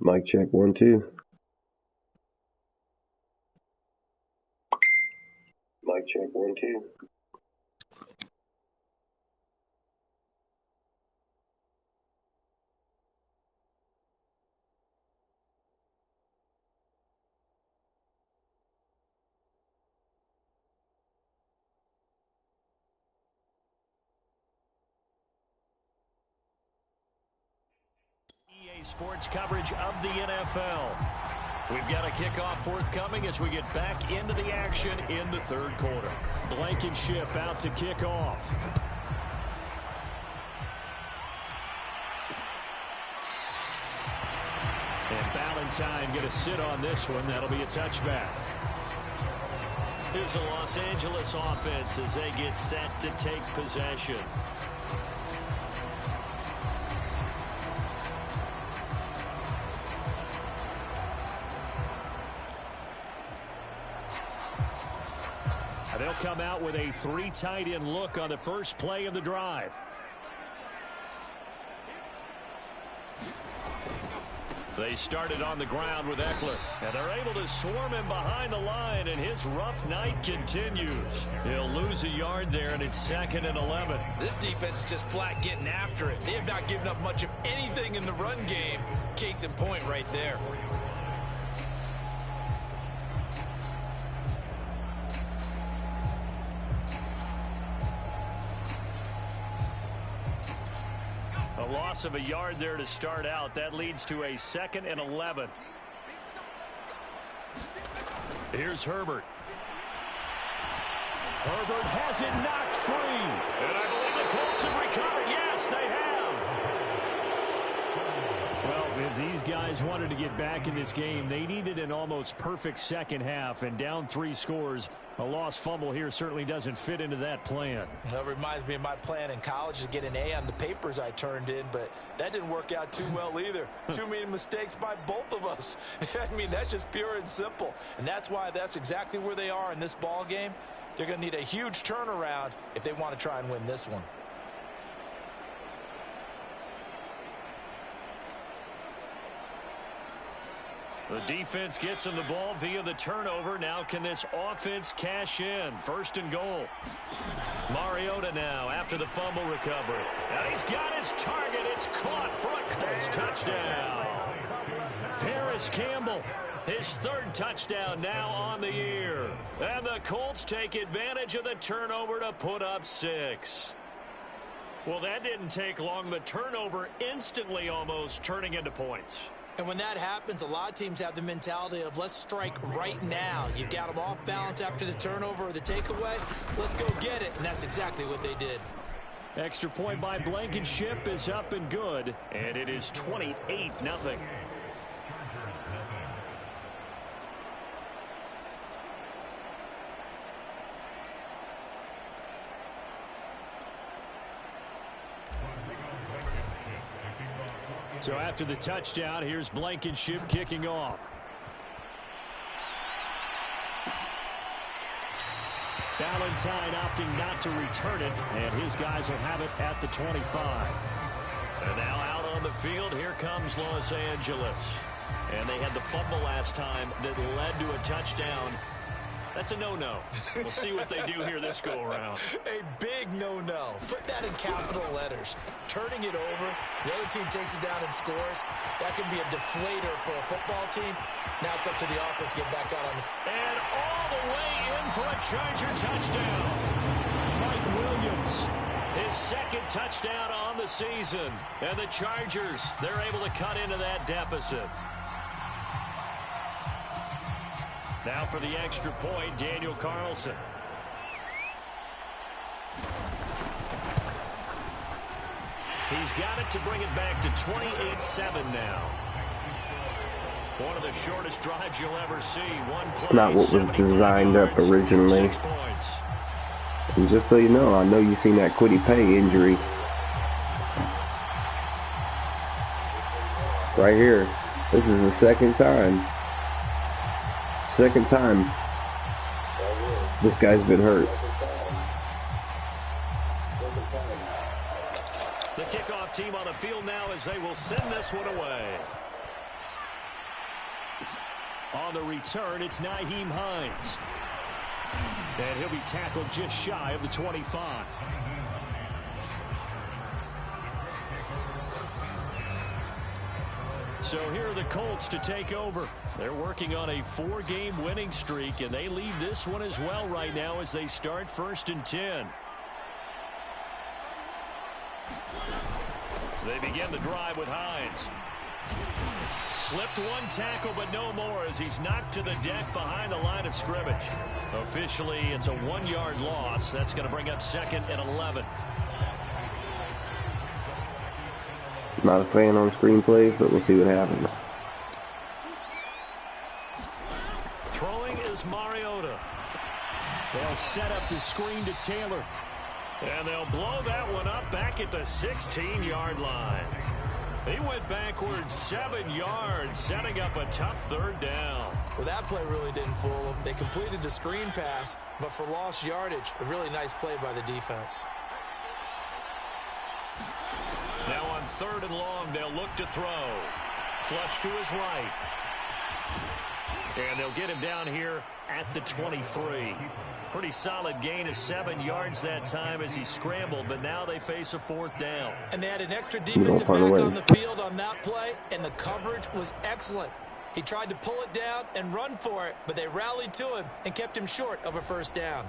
Mic check 1 2. Mic check 1 2. EA Sports coverage of the NFL. We've got a kickoff forthcoming as we get back into the action in the third quarter. Blankenship out to kick off. And Ballantyne going to sit on this one. That'll be a touchback. Here's the Los Angeles offense as they get set to take possession. They'll come out with a 3 tight end look on the first play of the drive. They started on the ground with Eckler, and they're able to swarm him behind the line, and his rough night continues. He'll lose a yard there, and it's 2nd and 11. This defense is just flat getting after it. They have not given up much of anything in the run game. Case in point right there. A loss of a yard there to start out. That leads to a 2nd and 11. Here's Herbert. Herbert has it knocked free. And I believe the Colts have recovered. Yes, they have. Well, if these guys wanted to get back in this game, they needed an almost perfect second half. And down 3 scores, a lost fumble here certainly doesn't fit into that plan. That reminds me of my plan in college to get an A on the papers I turned in, but that didn't work out too well either. Too many mistakes by both of us. I mean, that's just pure and simple. And that's why that's exactly where they are in this ball game. They're going to need a huge turnaround if they want to try and win this one. The defense gets him the ball via the turnover. Now can this offense cash in? 1st and goal. Mariota now after the fumble recovery. And he's got his target. It's caught for a Colts touchdown. Harris Campbell, his 3rd touchdown now on the year. And the Colts take advantage of the turnover to put up 6. Well, that didn't take long. The turnover instantly almost turning into points. And when that happens, a lot of teams have the mentality of let's strike right now. You've got them off balance after the turnover or the takeaway. Let's go get it. And that's exactly what they did. Extra point by Blankenship is up and good. And it is 28-0. So after the touchdown, here's Blankenship kicking off. Ballantyne opting not to return it, and his guys will have it at the 25. And now out on the field, here comes Los Angeles. And they had the fumble last time that led to a touchdown. That's a no-no. We'll see what they do here this go-around. A big no-no. Put that in capital letters. Turning it over, the other team takes it down and scores. That can be a deflator for a football team. Now it's up to the offense to get back out on the field. And all the way in for a Charger touchdown. Mike Williams, his 2nd touchdown on the season. And the Chargers, they're able to cut into that deficit. Now for the extra point, Daniel Carlson. He's got it to bring it back to 28-7 now. One of the shortest drives you'll ever see. One play, Not what was designed up originally. And just so you know, I know you've seen that Quiddy Pay injury. Right here. This is the 2nd time. 2nd time this guy's been hurt. The kickoff team on the field now as they will send this one away. On the return, it's Nyheim Hines. And he'll be tackled just shy of the 25. So here are the Colts to take over. They're working on a 4-game winning streak, and they lead this one as well right now as they start 1st and 10. They begin the drive with Hines. Slipped one tackle, but no more as he's knocked to the deck behind the line of scrimmage. Officially, it's a 1-yard loss. That's going to bring up 2nd and 11. Not a fan on screenplays, but we'll see what happens. Throwing is Mariota. They'll set up the screen to Taylor. And they'll blow that one up back at the 16-yard line. He went backwards 7 yards, setting up a tough 3rd down. Well, that play really didn't fool them. They completed the screen pass, but for lost yardage, a really nice play by the defense. Now on 3rd and long, they'll look to throw. Flush to his right. And they'll get him down here at the 23. Pretty solid gain of 7 yards that time as he scrambled, but now they face a 4th down. And they had an extra defensive back on the field on that play, and the coverage was excellent. He tried to pull it down and run for it, but they rallied to him and kept him short of a 1st down.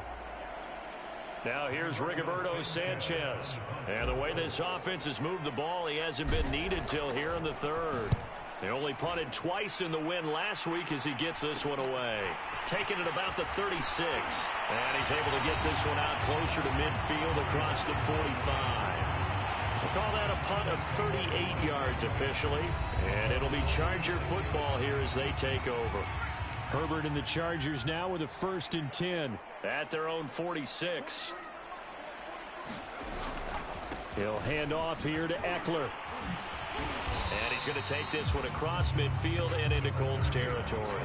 Now here's Rigoberto Sanchez. And the way this offense has moved the ball, he hasn't been needed till here in the 3rd. They only punted twice in the win last week as he gets this one away. Taking it about the 36. And he's able to get this one out closer to midfield across the 45. We'll call that a punt of 38 yards officially. And it'll be Charger football here as they take over. Herbert and the Chargers now with a 1st and 10 at their own 46. He'll hand off here to Eckler. And he's going to take this one across midfield and into Colts territory.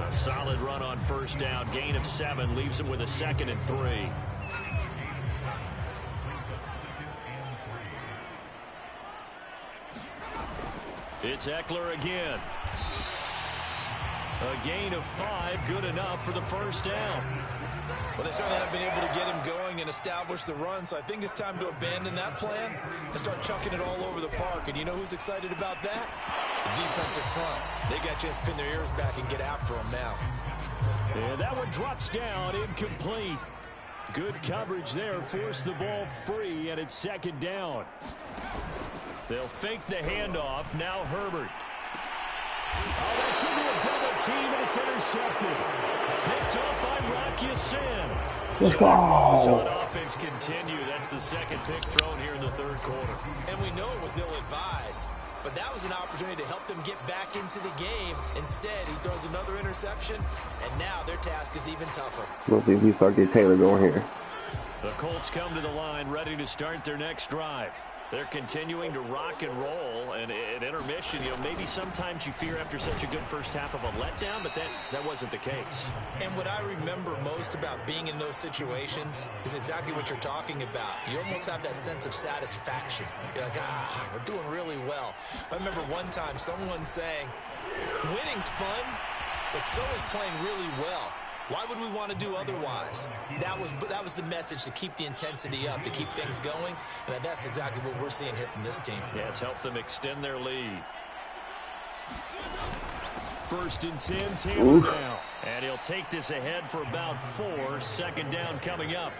A solid run on 1st down. Gain of 7 leaves him with a 2nd and 3. It's Eckler again. A gain of 5, good enough for the 1st down. Well, they certainly haven't been able to get him going and establish the run, so I think it's time to abandon that plan and start chucking it all over the park. And you know who's excited about that? The defensive front. They got to just pin their ears back and get after him now. And that one drops down, incomplete. Good coverage there, forced the ball free, and it's 2nd down. They'll fake the handoff, now Herbert. Oh, that's into a double team, and it's intercepted. Picked up by Rock Ya-Sin. Let's go. So offense continue. That's the 2nd pick thrown here in the 3rd quarter. And we know it was ill-advised, but that was an opportunity to help them get back into the game. Instead, he throws another interception, and now their task is even tougher. We'll see if we start getting Taylor going here. The Colts come to the line ready to start their next drive. They're continuing to rock and roll, and at intermission, you know, maybe sometimes you fear after such a good first half of a letdown, but that wasn't the case. And what I remember most about being in those situations is exactly what you're talking about. You almost have that sense of satisfaction. You're like, we're doing really well. I remember one time someone saying, winning's fun, but so is playing really well. Why would we want to do otherwise? That was the message, to keep the intensity up, to keep things going, and that's exactly what we're seeing here from this team. Yeah, it's helped them extend their lead. 1st and 10, Taylor now. And he'll take this ahead for about 4. 2nd down coming up.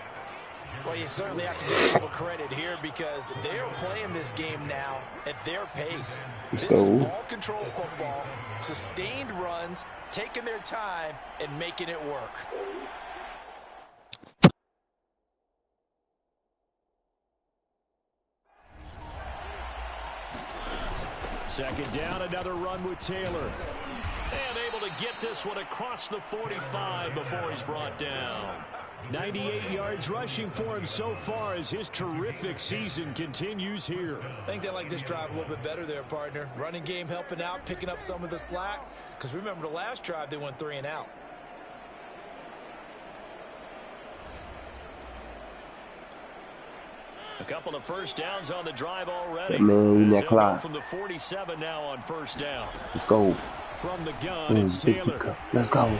Well, you certainly have to give people credit here because they're playing this game now at their pace. This is ball control football, sustained runs, taking their time, and making it work. Second down, another run with Taylor. And able to get this one across the 45 before he's brought down. 98 yards rushing for him so far as his terrific season continues here. I think they like this drive a little bit better there, partner. Running game helping out, picking up some of the slack. Because remember the last drive, they went 3 and out. A couple of 1st downs on the drive already. Man, that clock. From the 47 now on 1st down. Let's go. From the gun, it's Taylor. Let's go. And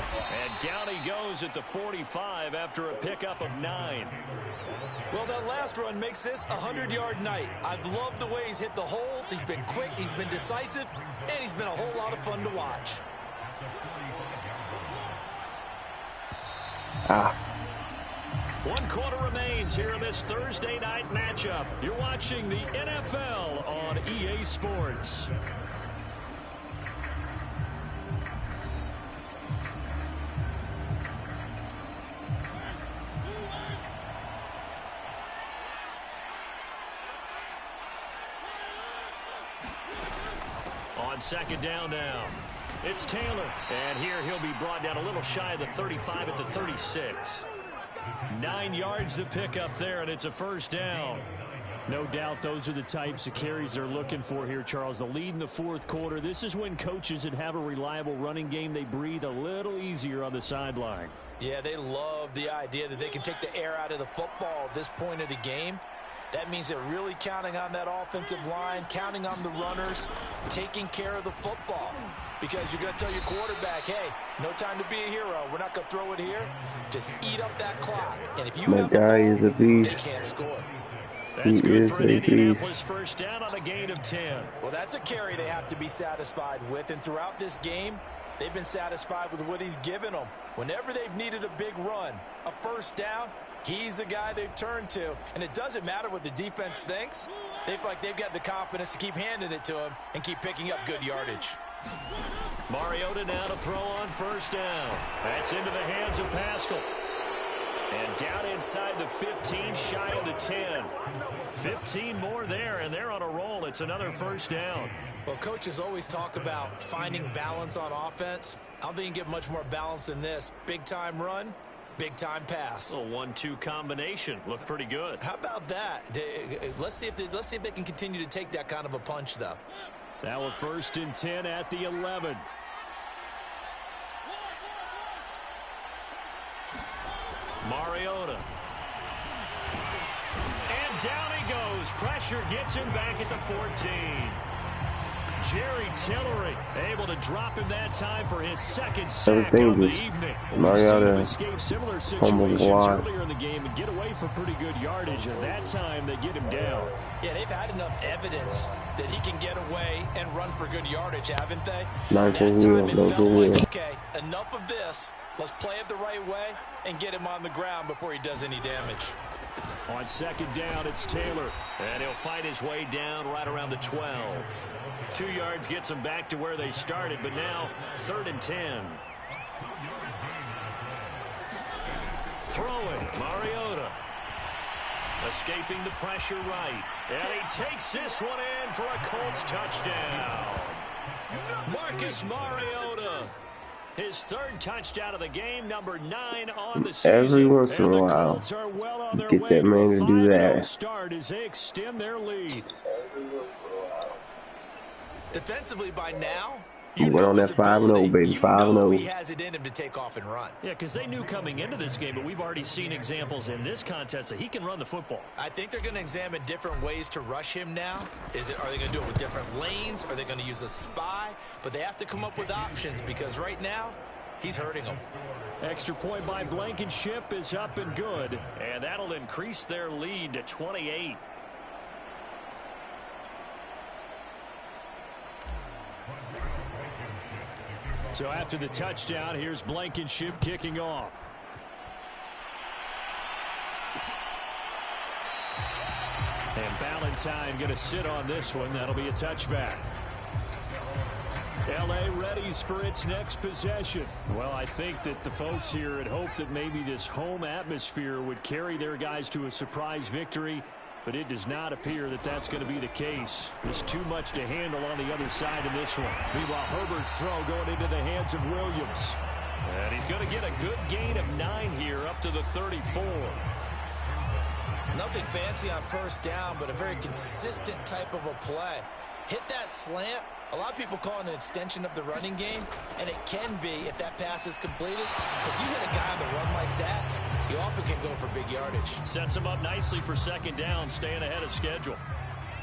down he goes at the 45 after a pickup of 9. Well, that last run makes this a 100-yard night. I've loved the way he's hit the holes. He's been quick, he's been decisive, and he's been a whole lot of fun to watch. One quarter remains here in this Thursday night matchup. You're watching the NFL on EA Sports. On second down now, it's Taylor. And here he'll be brought down a little shy of the 35 at the 36. 9 yards to pick up there, and it's a first down. No doubt those are the types of carries they're looking for here, Charles. The lead in the fourth quarter. This is when coaches that have a reliable running game, they breathe a little easier on the sideline. Yeah, they love the idea that they can take the air out of the football at this point of the game. That means they're really counting on that offensive line, counting on the runners, taking care of the football. Because you're going to tell your quarterback, hey, no time to be a hero. We're not going to throw it here. Just eat up that clock. And if you have the ball, they can't score. That's good for an Indianapolis first down on a gain of 10. Well, that's a carry they have to be satisfied with. And throughout this game, they've been satisfied with what he's given them. Whenever they've needed a big run, a first down, he's the guy they've turned to. And it doesn't matter what the defense thinks. They feel like they've got the confidence to keep handing it to him and keep picking up good yardage. Mariota now to throw on first down. That's into the hands of Pascal. And down inside the 15, shy of the 10. 15 more there, and they're on a roll. It's another first down. Well, coaches always talk about finding balance on offense. I don't think you can get much more balance than this. Big-time run, big-time pass. A 1-2 combination. Looked pretty good. How about that? Let's see if they can continue to take that kind of a punch, though. Now a first and 10 at the 11. Mariota. And down he goes. Pressure gets him back at the 14. Jerry Tillery able to drop him that time for his second sack of the evening. Mariota escape similar situations earlier in the game and get away for pretty good yardage. At that time, they get him down. Yeah, they've had enough evidence that he can get away and run for good yardage, haven't they? That time it felt like, okay, enough of this. Let's play it the right way and get him on the ground before he does any damage. On second down, it's Taylor. And he'll find his way down right around the 12. 2 yards gets them back to where they started, but now 3rd and 10. Throwing, Mariota. Escaping the pressure right. And he takes this one in for a Colts touchdown. Marcus Mariota. His 3rd touchdown of the game, number 9 on the season. every once in a while, get that man to do that. Start as they extend their lead. Defensively by now, He went on that 5-0, baby. 5-0. He has it in him to take off and run. Yeah, because they knew coming into this game, but we've already seen examples in this contest that he can run the football. I think they're going to examine different ways to rush him now. Are they going to do it with different lanes? Are they going to use a spy? But they have to come up with options because right now, he's hurting them. Extra point by Blankenship is up and good, and that'll increase their lead to 28. So after the touchdown, here's Blankenship kicking off. And Ballantyne going to sit on this one. That'll be a touchback. L.A. readies for its next possession. Well, I think that the folks here had hoped that maybe this home atmosphere would carry their guys to a surprise victory, but it does not appear that that's going to be the case. There's too much to handle on the other side of this one. Meanwhile, Herbert's throw going into the hands of Williams. And he's going to get a good gain of 9 here up to the 34. Nothing fancy on first down, but a very consistent type of a play. Hit that slant. A lot of people call it an extension of the running game, and it can be if that pass is completed. Because you hit a guy on the run like that, he often can go for big yardage. Sets him up nicely for second down, staying ahead of schedule.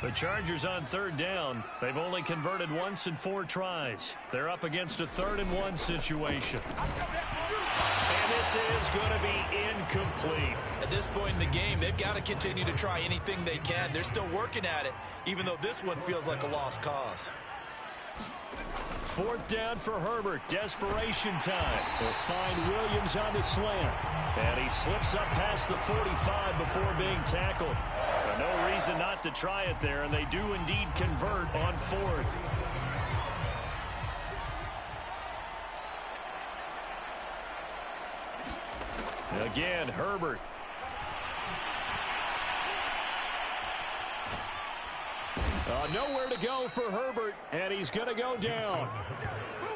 The Chargers on third down. They've only converted once in 4 tries. They're up against a 3rd-and-1 situation. And this is going to be incomplete. At this point in the game, they've got to continue to try anything they can. They're still working at it, even though this one feels like a lost cause. 4th down for Herbert. Desperation time. They'll find Williams on the slant. And he slips up past the 45 before being tackled. But no reason not to try it there, and they do indeed convert on 4th. Again, Herbert. Nowhere to go for Herbert, and he's going to go down.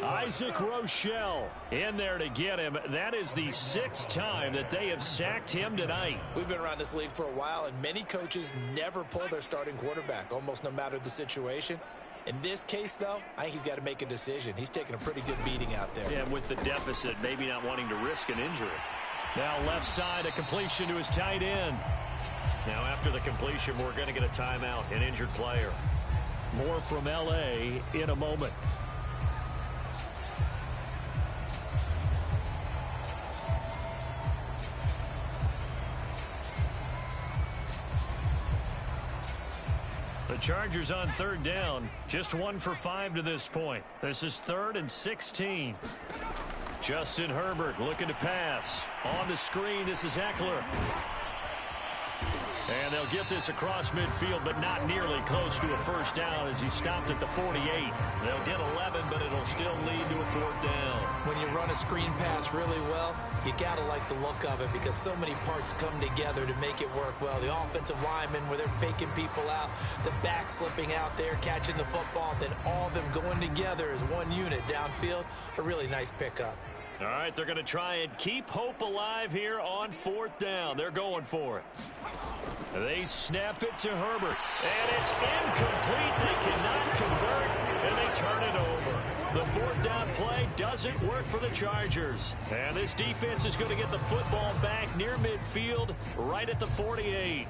Isaac Rochelle in there to get him. That is the 6th time that they have sacked him tonight. We've been around this league for a while, and many coaches never pull their starting quarterback, almost no matter the situation. In this case, though, I think he's got to make a decision. He's taking a pretty good beating out there. Yeah, with the deficit, maybe not wanting to risk an injury. Now left side, a completion to his tight end. Now after the completion, we're going to get a timeout, an injured player. More from L.A. in a moment. The Chargers on 3rd down, just 1 for 5 to this point. This is 3rd and 16. Justin Herbert looking to pass. On the screen, this is Eckler. And they'll get this across midfield, but not nearly close to a 1st down as he stopped at the 48. They'll get 11, but it'll still lead to a 4th down. When you run a screen pass really well, you got to like the look of it because so many parts come together to make it work well. The offensive linemen, where they're faking people out, the back slipping out there, catching the football, then all of them going together as one unit downfield. A really nice pickup. All right, they're going to try and keep hope alive here on 4th down. They're going for it. They snap it to Herbert, and it's incomplete. They cannot convert, and they turn it over. The 4th down play doesn't work for the Chargers. And this defense is going to get the football back near midfield, right at the 48.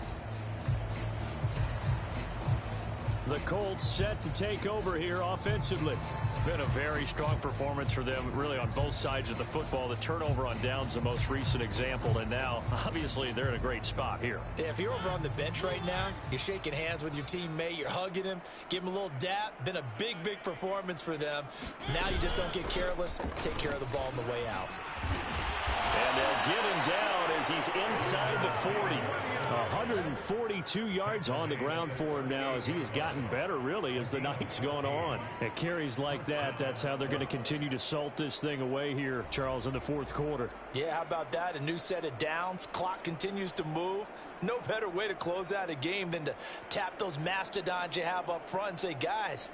The Colts set to take over here offensively. Been a very strong performance for them, really, on both sides of the football. The turnover on downs, the most recent example, and now, obviously, they're in a great spot here. Yeah, if you're over on the bench right now, you're shaking hands with your teammate, you're hugging him, give him a little dap. Been a big, big performance for them. Now you just don't get careless. Take care of the ball on the way out. And they'll get him down as he's inside the 40. 142 yards on the ground for him now as he has gotten better, really, as the night's gone on. At carries like that, that's how they're going to continue to salt this thing away here, Charles, in the 4th quarter. Yeah, how about that? A new set of downs. Clock continues to move. No better way to close out a game than to tap those mastodons you have up front and say, guys,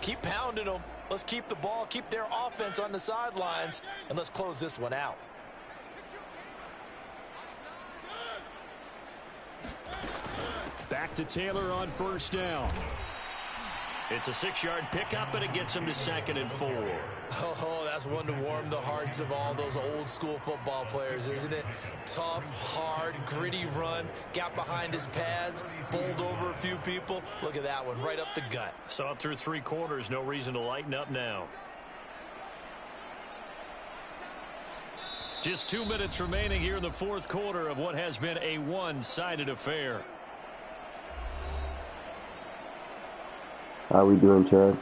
keep pounding them. Let's keep the ball, keep their offense on the sidelines, and let's close this one out. Back to Taylor on 1st down. It's a 6-yard pickup, and it gets him to 2nd and 4. Oh, that's one to warm the hearts of all those old-school football players, isn't it? Tough, hard, gritty run, got behind his pads, bowled over a few people. Look at that one, right up the gut. Saw it through 3 quarters, no reason to lighten up now. Just 2 minutes remaining here in the 4th quarter of what has been a one-sided affair. How we doing, Chad?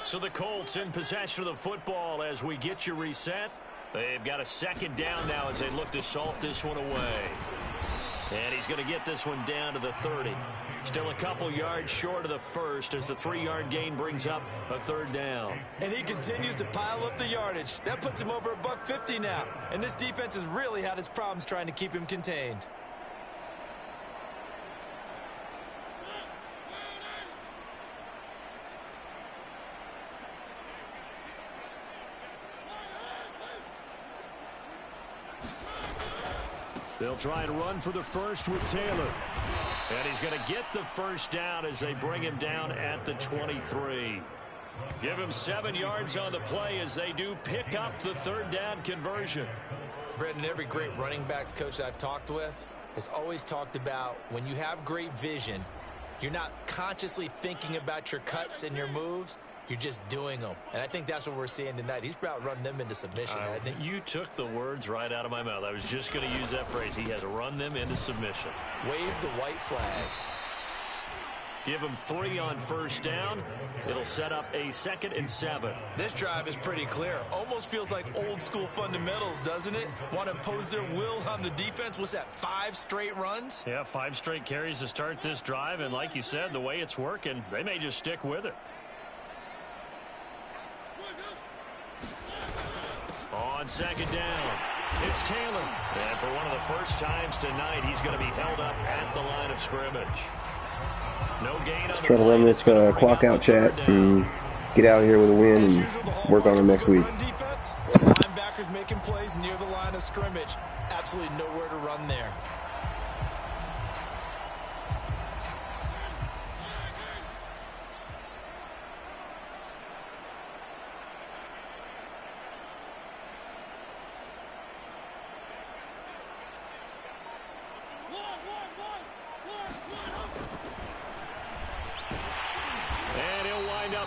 So the Colts in possession of the football as we get you reset. They've got a 2nd down now as they look to salt this one away. And he's going to get this one down to the 30. Still a couple yards short of the 1st as the 3-yard gain brings up a 3rd down. And he continues to pile up the yardage. That puts him over $150 now. And this defense has really had its problems trying to keep him contained. They'll try and run for the 1st with Taylor. And he's going to get the 1st down as they bring him down at the 23. Give him 7 yards on the play as they do pick up the 3rd down conversion. Brendan, every great running backs coach I've talked with, has always talked about when you have great vision, you're not consciously thinking about your cuts and your moves. You're just doing them. And I think that's what we're seeing tonight. He's about run them into submission, hasn't he? You took the words right out of my mouth. I was just going to use that phrase. He has run them into submission. Wave the white flag. Give him 3 on first down. It'll set up a 2nd and 7. This drive is pretty clear. Almost feels like old school fundamentals, doesn't it? Want to impose their will on the defense. What's that, 5 straight runs? Yeah, 5 straight carries to start this drive. And like you said, the way it's working, they may just stick with it. On 2nd down, it's Taylor. And for one of the first times tonight, he's going to be held up at the line of scrimmage. No gain on the Try to run this clock out chat and get out of here with a win and work on it next week. Linebackers making plays near the line of scrimmage. Absolutely nowhere to run there.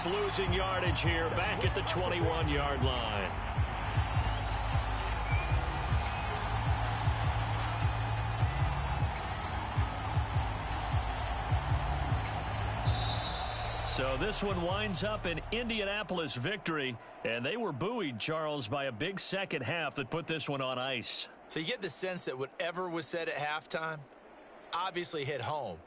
Losing yardage here back at the 21-yard line. So this one winds up an Indianapolis victory, and they were buoyed, Charles, by a big second half that put this one on ice. So you get the sense that whatever was said at halftime obviously hit home.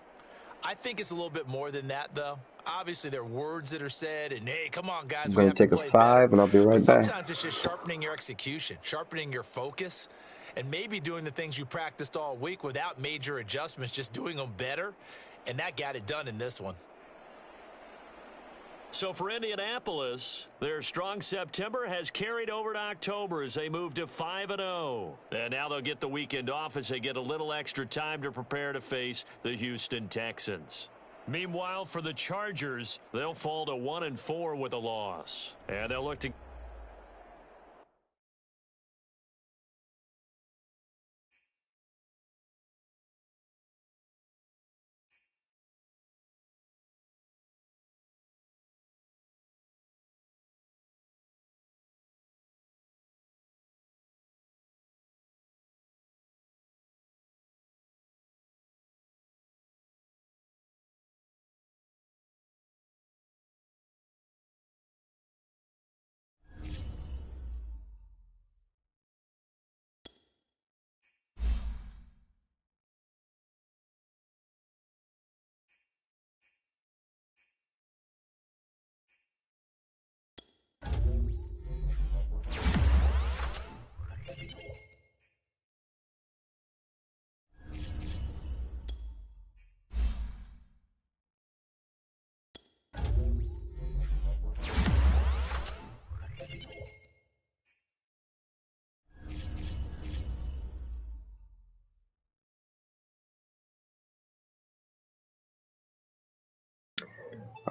I think it's a little bit more than that, though. Obviously, there are words that are said, and, hey, come on, guys. I'm going to take a 5, and I'll be right back. Sometimes it's just sharpening your execution, sharpening your focus, and maybe doing the things you practiced all week without major adjustments, just doing them better, and that got it done in this one. So for Indianapolis, their strong September has carried over to October as they move to 5-0. And now they'll get the weekend off as they get a little extra time to prepare to face the Houston Texans. Meanwhile, for the Chargers, they'll fall to 1-4 with a loss. And they'll look to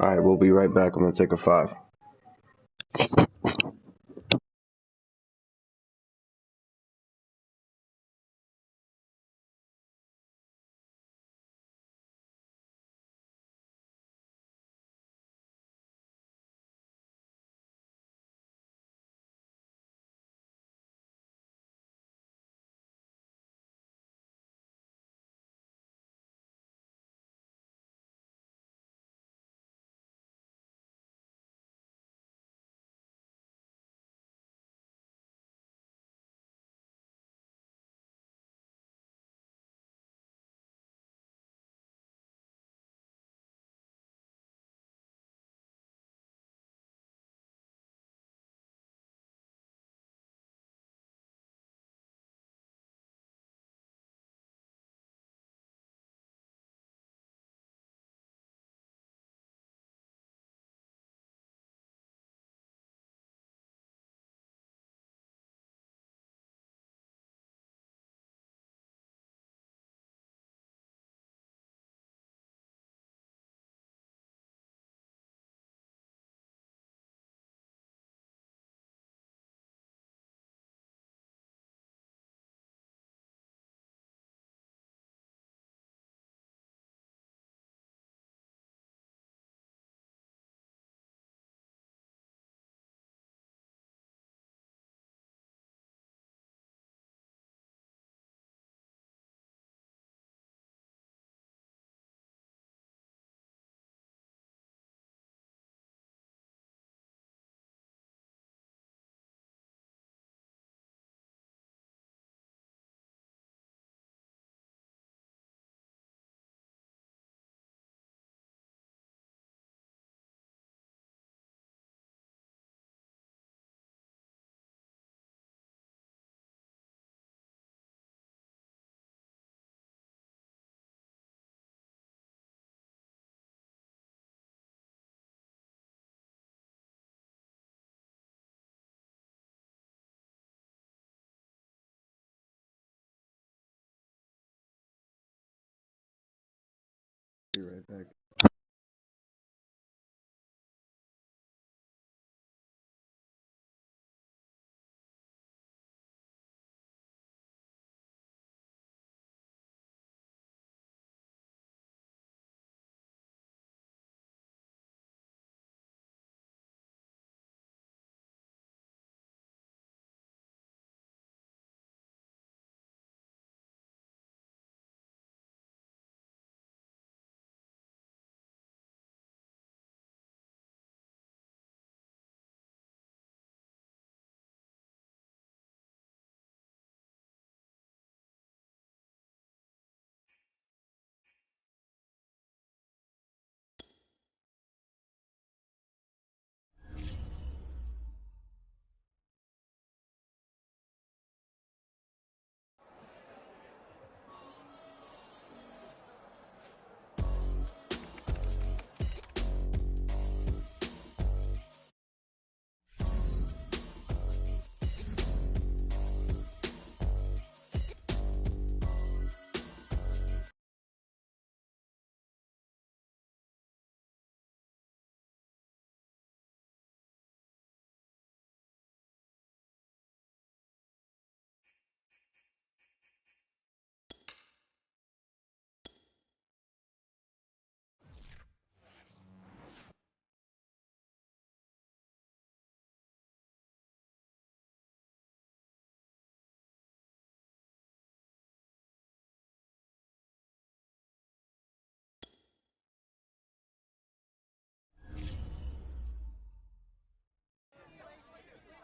All right, we'll be right back. I'm going to take a 5.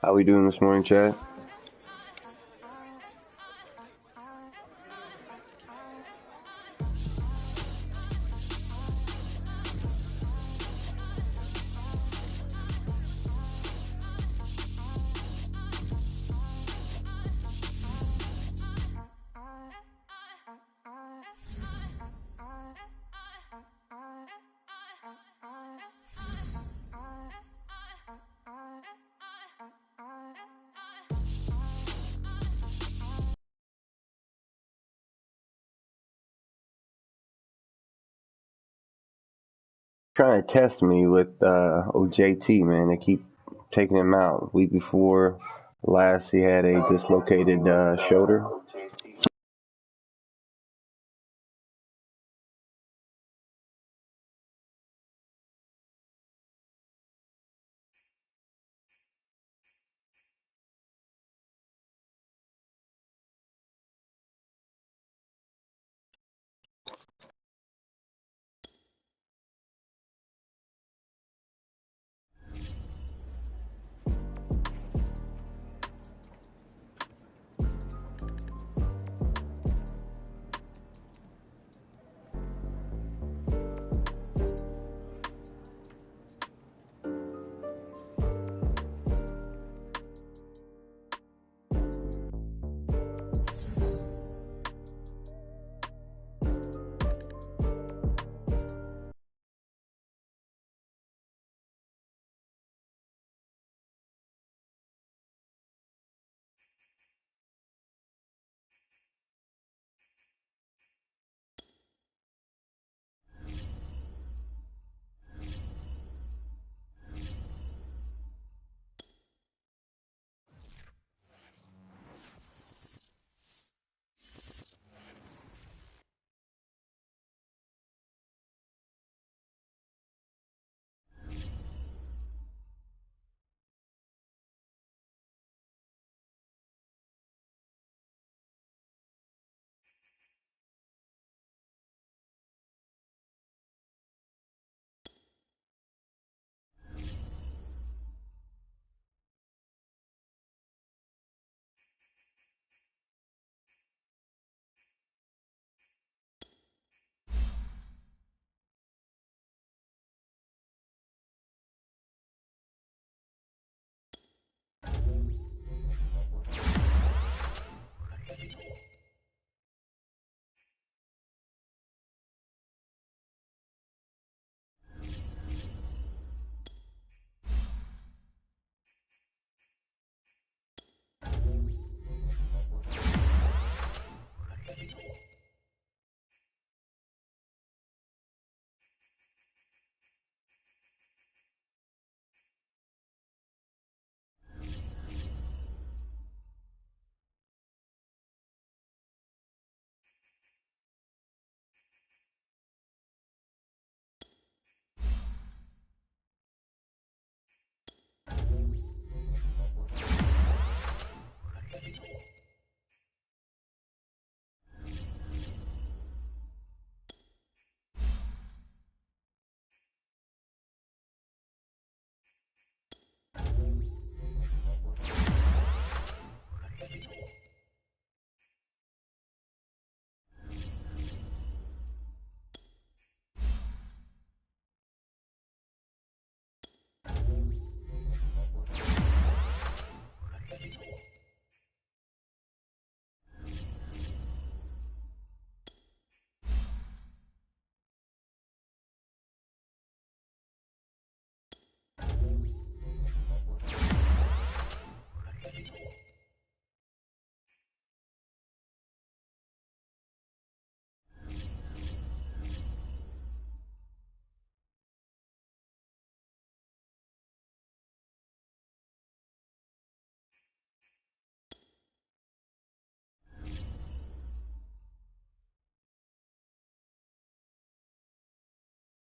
How we doing this morning, Chad? Trying to test me with OJT, man. They keep taking him out. Week before last, he had a dislocated shoulder.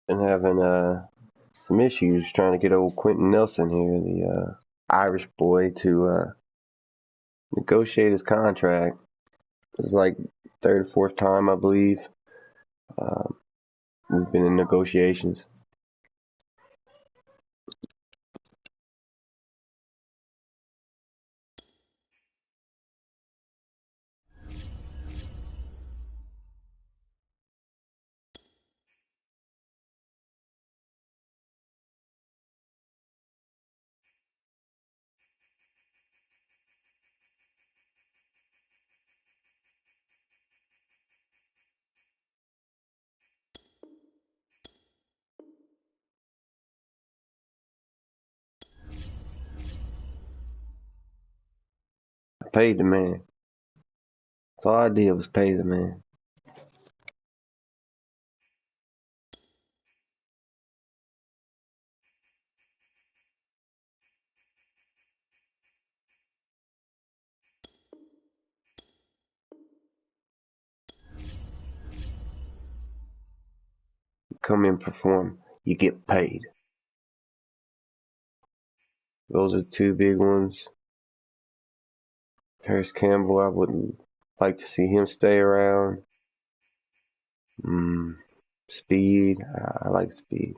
Been having some issues trying to get old Quentin Nelson here, the Irish boy, to negotiate his contract. It's like third or fourth time, I believe. Um, we've been in negotiations. I paid the man. That's all I did was pay the man. You come in, perform, you get paid. Those are two big ones. Harris Campbell, I would like to see him stay around. Speed, I like speed.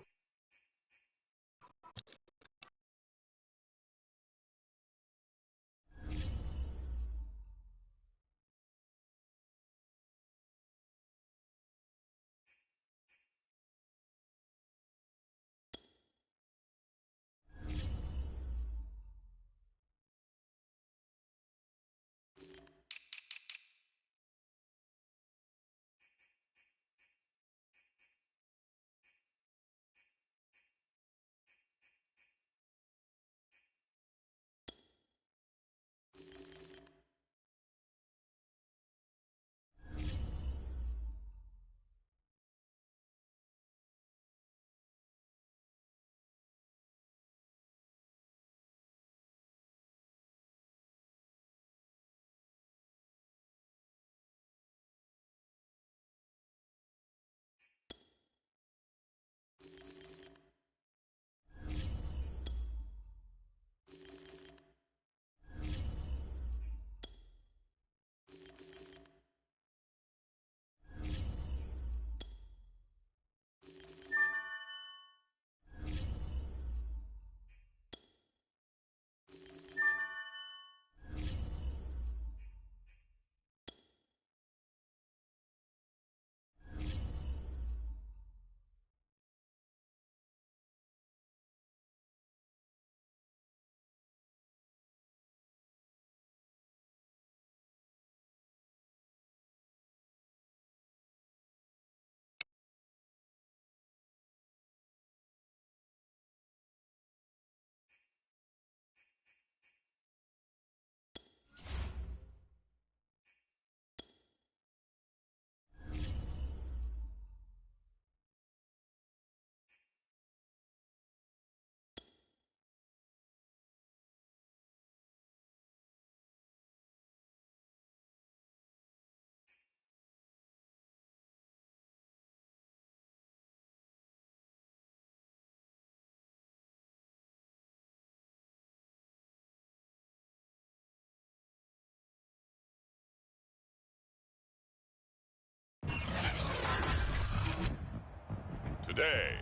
Today,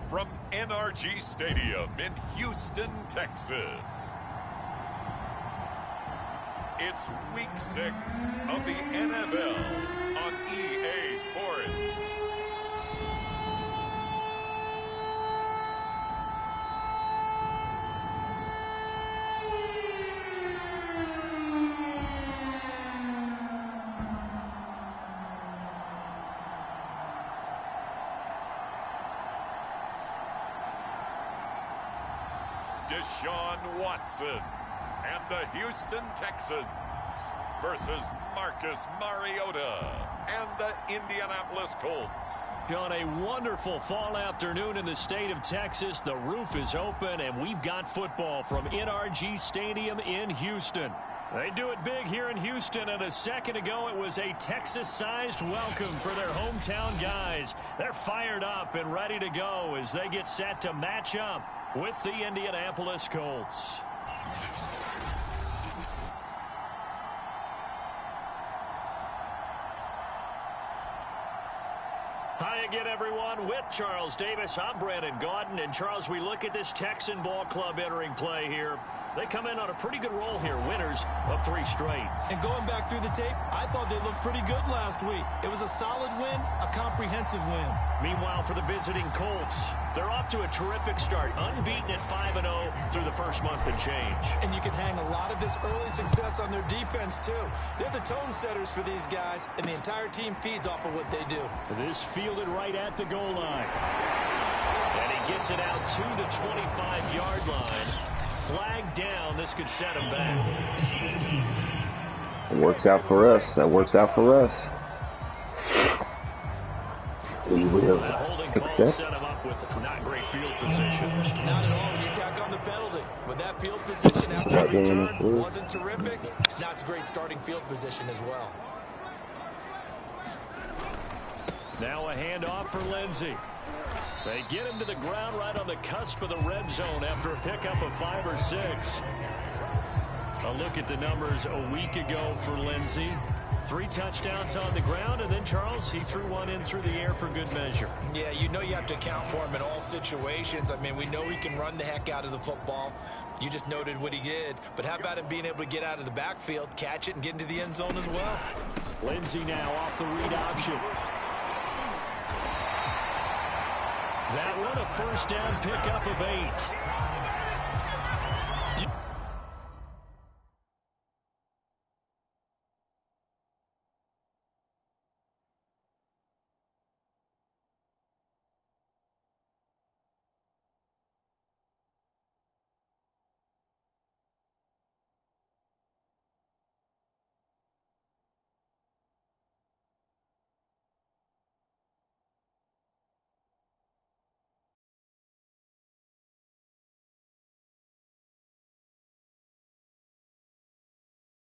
from NRG Stadium in Houston, Texas, it's Week 6 of the NFL on EA Sports. Deshaun Watson and the Houston Texans versus Marcus Mariota and the Indianapolis Colts. On a wonderful fall afternoon in the state of Texas, the roof is open and we've got football from NRG Stadium in Houston. They do it big here in Houston, and a second ago it was a Texas-sized welcome for their hometown guys. They're fired up and ready to go as they get set to match up with the Indianapolis Colts. Hi again, everyone. With Charles Davis, I'm Brandon Gaudin. And, Charles, we look at this Texan ball club entering play here. They come in on a pretty good roll here, winners of 3 straight. And going back through the tape, I thought they looked pretty good last week. It was a solid win, a comprehensive win. Meanwhile, for the visiting Colts, they're off to a terrific start, unbeaten at 5-0 through the first month and change. And you can hang a lot of this early success on their defense, too. They're the tone setters for these guys, and the entire team feeds off of what they do. This fielded right at the goal line. And he gets it out to the 25-yard line. flag down. This could set him back. It works out for us. That works out for us. We will That holding call accept. set him up with not great field position. Not at all when you tack on the penalty. With that field position after the return wasn't terrific, it's not a great starting field position as well. Now a handoff for Lindsey. They get him to the ground right on the cusp of the red zone after a pickup of 5 or 6. A look at the numbers a week ago for Lindsey. 3 touchdowns on the ground, and then, Charles, he threw one in through the air for good measure. Yeah, you know you have to account for him in all situations. I mean, we know he can run the heck out of the football. You just noted what he did. But how about him being able to get out of the backfield, catch it, and get into the end zone as well? Lindsey now off the read option. That one a first down pickup of 8.